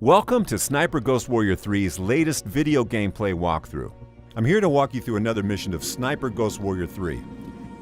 Welcome to Sniper Ghost Warrior 3's latest video gameplay walkthrough. I'm here to walk you through another mission of Sniper Ghost Warrior 3,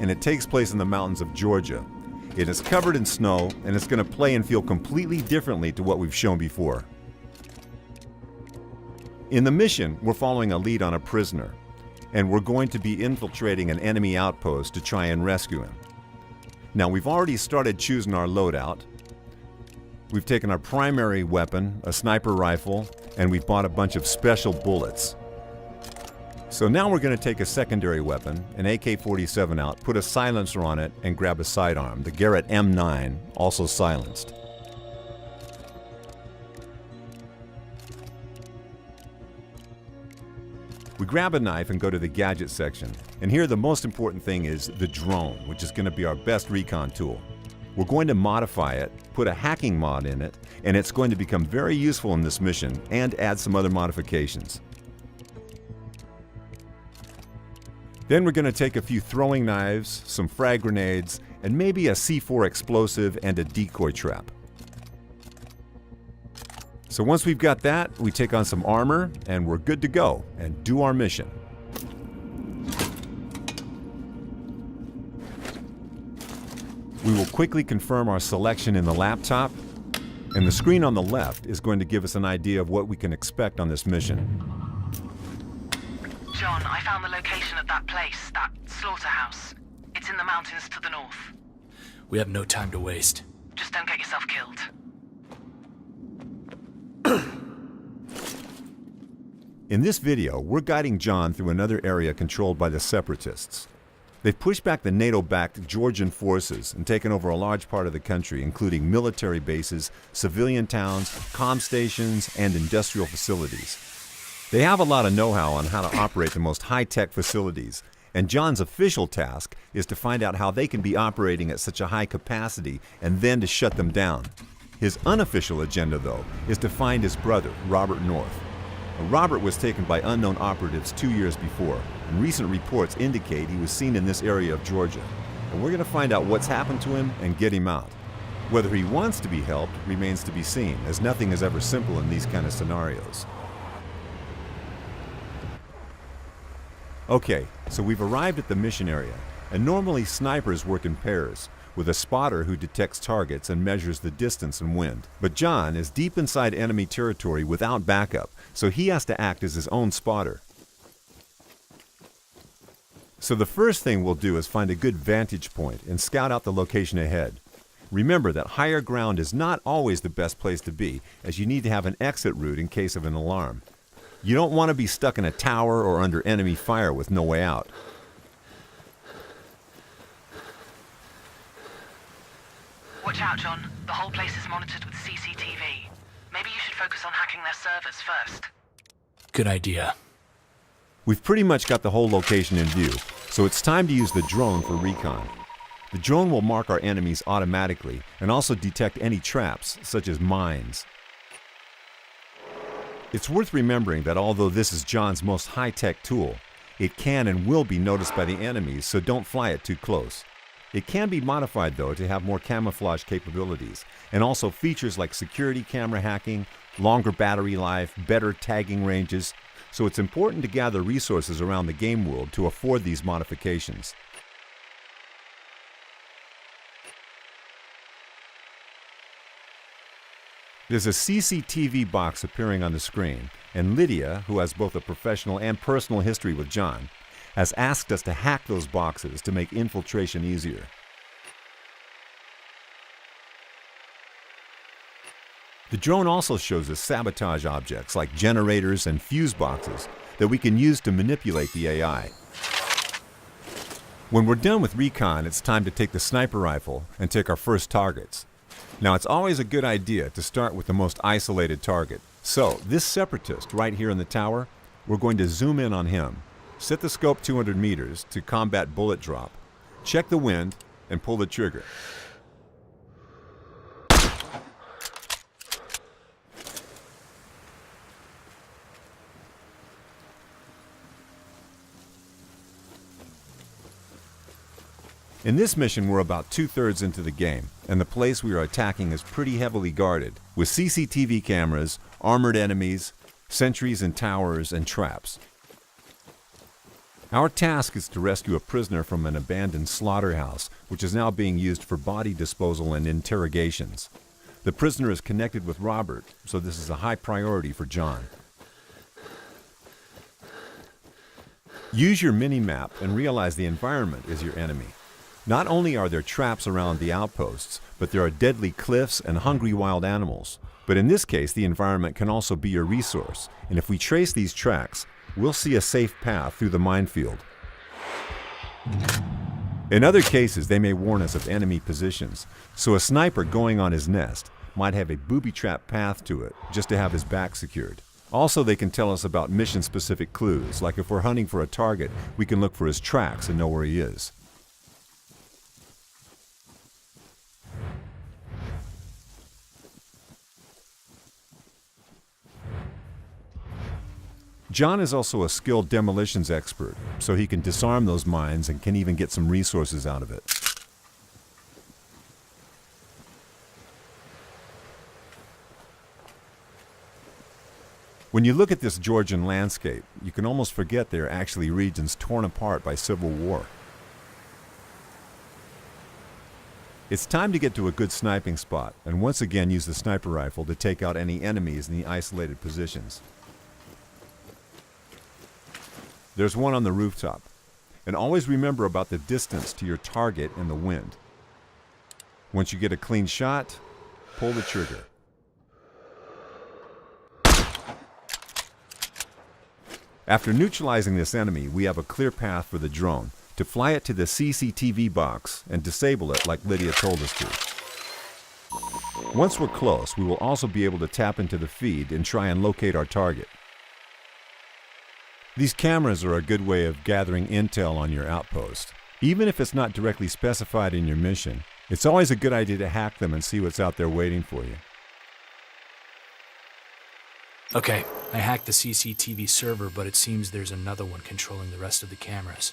and it takes place in the mountains of Georgia. It is covered in snow, and it's going to play and feel completely differently to what we've shown before. In the mission, we're following a lead on a prisoner, and we're going to be infiltrating an enemy outpost to try and rescue him. Now, we've already started choosing our loadout. We've taken our primary weapon, a sniper rifle, and we've bought a bunch of special bullets. So now we're going to take a secondary weapon, an AK-47 out, put a silencer on it, and grab a sidearm, the Garrett M9, also silenced. We grab a knife and go to the gadget section. And here the most important thing is the drone, which is going to be our best recon tool. We're going to modify it, put a hacking mod in it, and it's going to become very useful in this mission and add some other modifications. Then we're going to take a few throwing knives, some frag grenades, and maybe a C4 explosive and a decoy trap. So once we've got that, we take on some armor and we're good to go and do our mission. We will quickly confirm our selection in the laptop, and the screen on the left is going to give us an idea of what we can expect on this mission. John, I found the location of that place, that Slaughterhouse. It's in the mountains to the north. We have no time to waste. Just don't get yourself killed. In this video, we're guiding John through another area controlled by the Separatists. They've pushed back the NATO-backed Georgian forces and taken over a large part of the country, including military bases, civilian towns, comm stations, and industrial facilities. They have a lot of know-how on how to operate the most high-tech facilities, and John's official task is to find out how they can be operating at such a high capacity and then to shut them down. His unofficial agenda, though, is to find his brother, Robert North. Robert was taken by unknown operatives 2 years before, and recent reports indicate he was seen in this area of Georgia. And we're going to find out what's happened to him and get him out. Whether he wants to be helped remains to be seen, as nothing is ever simple in these kind of scenarios. Okay, so we've arrived at the mission area, and normally snipers work in pairs, with a spotter who detects targets and measures the distance and wind. But John is deep inside enemy territory without backup, so he has to act as his own spotter. So the first thing we'll do is find a good vantage point and scout out the location ahead. Remember that higher ground is not always the best place to be, as you need to have an exit route in case of an alarm. You don't want to be stuck in a tower or under enemy fire with no way out. Watch out, John. The whole place is monitored with CCTV. Maybe you should focus on hacking their servers first. Good idea. We've pretty much got the whole location in view, so it's time to use the drone for recon. The drone will mark our enemies automatically and also detect any traps, such as mines. It's worth remembering that although this is John's most high-tech tool, it can and will be noticed by the enemies, so don't fly it too close. It can be modified, though, to have more camouflage capabilities, and also features like security camera hacking, longer battery life, better tagging ranges, so it's important to gather resources around the game world to afford these modifications. There's a CCTV box appearing on the screen, and Lydia, who has both a professional and personal history with John, has asked us to hack those boxes to make infiltration easier. The drone also shows us sabotage objects like generators and fuse boxes that we can use to manipulate the AI. When we're done with recon, it's time to take the sniper rifle and take our first targets. Now, it's always a good idea to start with the most isolated target. So, this separatist right here in the tower, we're going to zoom in on him. Set the scope 200 meters to combat bullet drop. Check the wind and pull the trigger. In this mission, we're about 2/3 into the game, and the place we are attacking is pretty heavily guarded, with CCTV cameras, armored enemies, sentries and towers, and traps. Our task is to rescue a prisoner from an abandoned slaughterhouse, which is now being used for body disposal and interrogations. The prisoner is connected with Robert, so this is a high priority for John. Use your mini-map and realize the environment is your enemy. Not only are there traps around the outposts, but there are deadly cliffs and hungry wild animals. But in this case, the environment can also be your resource, and if we trace these tracks, we'll see a safe path through the minefield. In other cases, they may warn us of enemy positions, so a sniper going on his nest might have a booby-trap path to it just to have his back secured. Also, they can tell us about mission-specific clues, like if we're hunting for a target, we can look for his tracks and know where he is. John is also a skilled demolitions expert, so he can disarm those mines and can even get some resources out of it. When you look at this Georgian landscape, you can almost forget they are actually regions torn apart by civil war. It's time to get to a good sniping spot and once again use the sniper rifle to take out any enemies in the isolated positions. There's one on the rooftop. And always remember about the distance to your target and the wind. Once you get a clean shot, pull the trigger. After neutralizing this enemy, we have a clear path for the drone to fly it to the CCTV box and disable it like Lydia told us to. Once we're close, we will also be able to tap into the feed and try and locate our target. These cameras are a good way of gathering intel on your outpost. Even if it's not directly specified in your mission, it's always a good idea to hack them and see what's out there waiting for you. Okay, I hacked the CCTV server, but it seems there's another one controlling the rest of the cameras.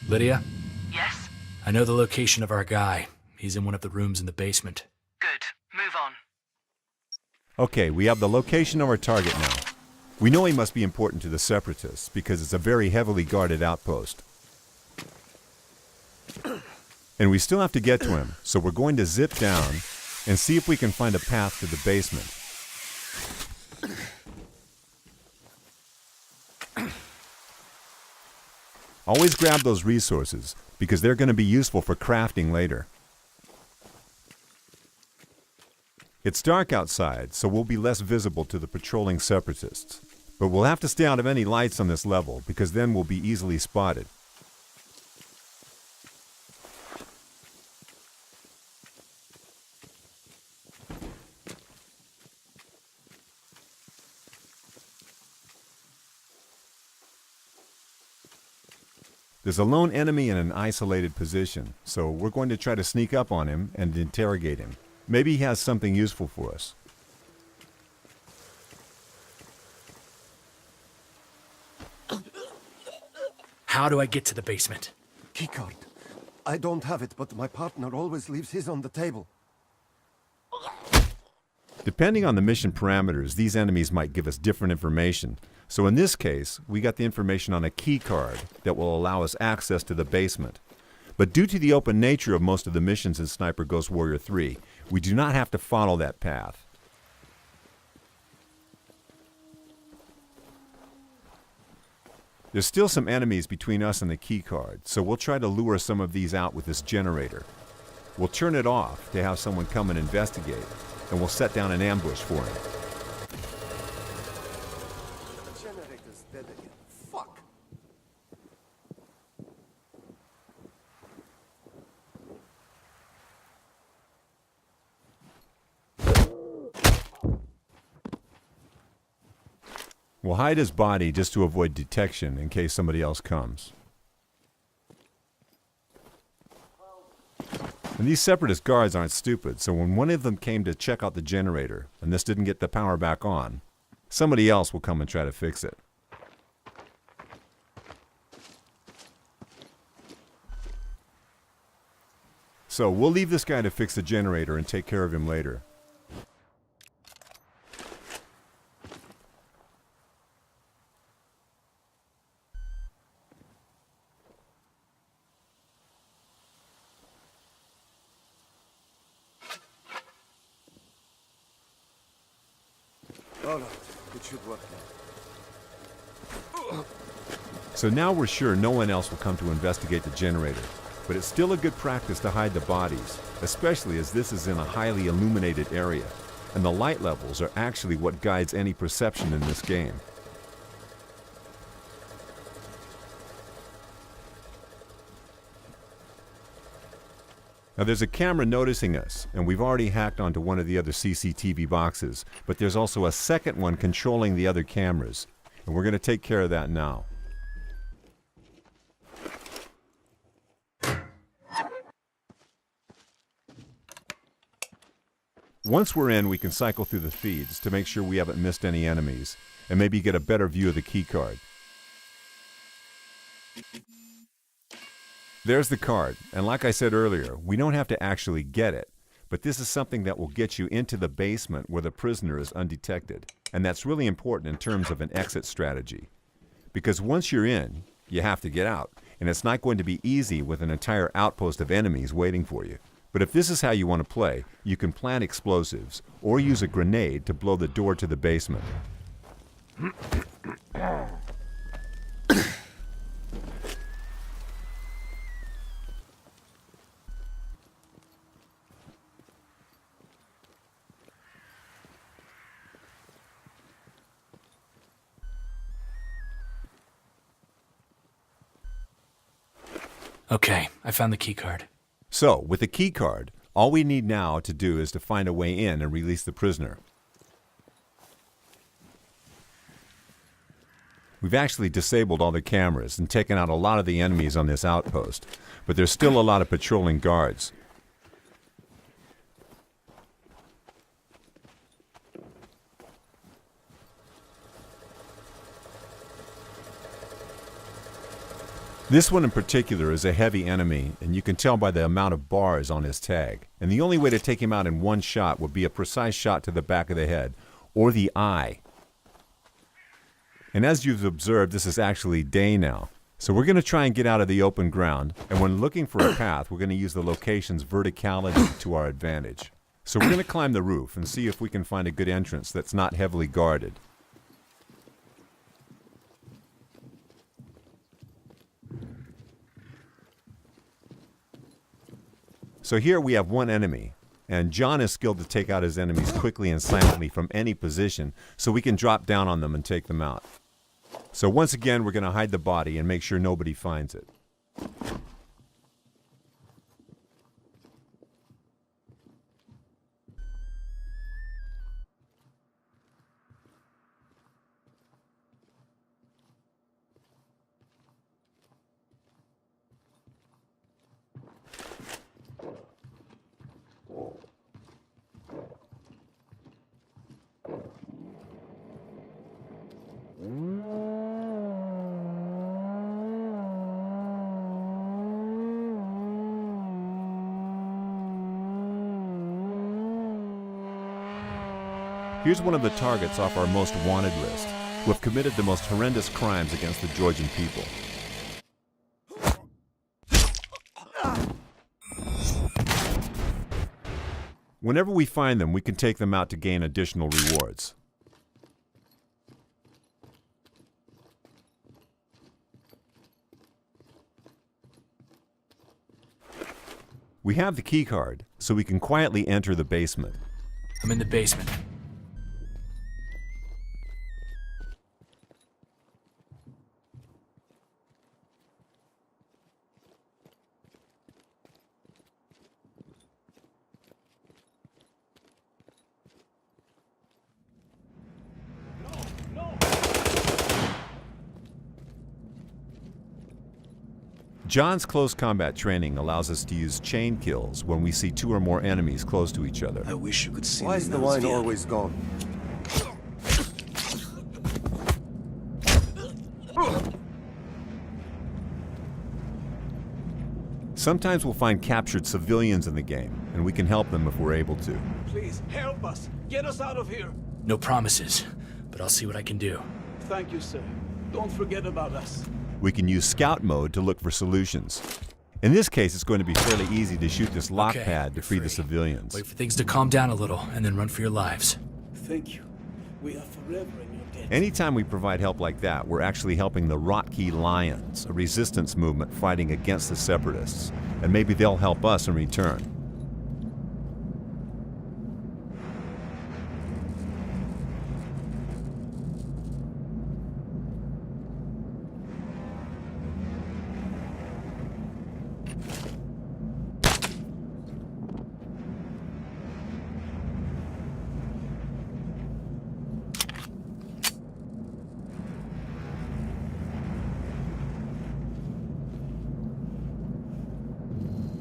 Lydia? Yes? I know the location of our guy. He's in one of the rooms in the basement. Good. Move on. Okay, we have the location of our target now. We know he must be important to the Separatists because it's a very heavily guarded outpost. And we still have to get to him, so we're going to zip down and see if we can find a path to the basement. Always grab those resources because they're going to be useful for crafting later. It's dark outside, so we'll be less visible to the patrolling Separatists. But we'll have to stay out of any lights on this level because then we'll be easily spotted. There's a lone enemy in an isolated position, so we're going to try to sneak up on him and interrogate him. Maybe he has something useful for us. How do I get to the basement? Keycard. I don't have it, but my partner always leaves his on the table. Depending on the mission parameters, these enemies might give us different information. So in this case, we got the information on a key card that will allow us access to the basement. But due to the open nature of most of the missions in Sniper Ghost Warrior 3, we do not have to follow that path. There's still some enemies between us and the key card, so we'll try to lure some of these out with this generator. We'll turn it off to have someone come and investigate, and we'll set down an ambush for him. The generator's dead again. Fuck! We'll hide his body just to avoid detection in case somebody else comes. And these Separatist guards aren't stupid, so when one of them came to check out the generator, and this didn't get the power back on, somebody else will come and try to fix it. So we'll leave this guy to fix the generator and take care of him later. All right, it should work now. So now we're sure no one else will come to investigate the generator, but it's still a good practice to hide the bodies, especially as this is in a highly illuminated area, and the light levels are actually what guides any perception in this game. Now there's a camera noticing us, and we've already hacked onto one of the other CCTV boxes, but there's also a second one controlling the other cameras, and we're going to take care of that now. Once we're in, we can cycle through the feeds to make sure we haven't missed any enemies, and maybe get a better view of the keycard. There's the card, and like I said earlier, we don't have to actually get it, but this is something that will get you into the basement where the prisoner is undetected, and that's really important in terms of an exit strategy. Because once you're in, you have to get out, and it's not going to be easy with an entire outpost of enemies waiting for you. But if this is how you want to play, you can plant explosives, or use a grenade to blow the door to the basement. Okay, I found the keycard. So, with the key card, all we need now to do is to find a way in and release the prisoner. We've actually disabled all the cameras and taken out a lot of the enemies on this outpost, but there's still a lot of patrolling guards. This one in particular is a heavy enemy, and you can tell by the amount of bars on his tag. And the only way to take him out in one shot would be a precise shot to the back of the head, or the eye. And as you've observed, this is actually day now. So we're going to try and get out of the open ground, and when looking for a path, we're going to use the location's verticality to our advantage. So we're going to climb the roof and see if we can find a good entrance that's not heavily guarded. So here we have one enemy, and John is skilled to take out his enemies quickly and silently from any position, so we can drop down on them and take them out. So once again, we're going to hide the body and make sure nobody finds it. Here's one of the targets off our most wanted list, who have committed the most horrendous crimes against the Georgian people. Whenever we find them, we can take them out to gain additional rewards. We have the key card, so we can quietly enter the basement. I'm in the basement. John's close combat training allows us to use chain kills when we see two or more enemies close to each other. I wish you could see Why is the wine always gone? Sometimes we'll find captured civilians in the game, and we can help them if we're able to. Please, help us. Get us out of here. No promises, but I'll see what I can do. Thank you, sir. Don't forget about us. We can use scout mode to look for solutions. In this case, it's going to be fairly easy to shoot this lock Okay, pad to you're free the free. civilians. Wait for things to calm down a little, and then run for your lives. Thank you. We are forever in your debt. Anytime we provide help like that, we're actually helping the Rotkey Lions, a resistance movement fighting against the Separatists. And maybe they'll help us in return.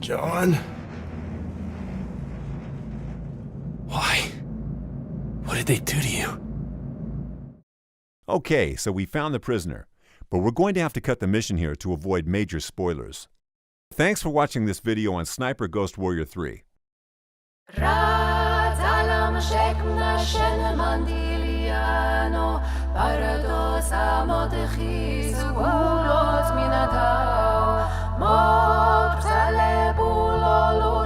John? Why? What did they do to you? Okay, so we found the prisoner, but we're going to have to cut the mission here to avoid major spoilers. Thanks for watching this video on Sniper Ghost Warrior 3. مبتل بولالو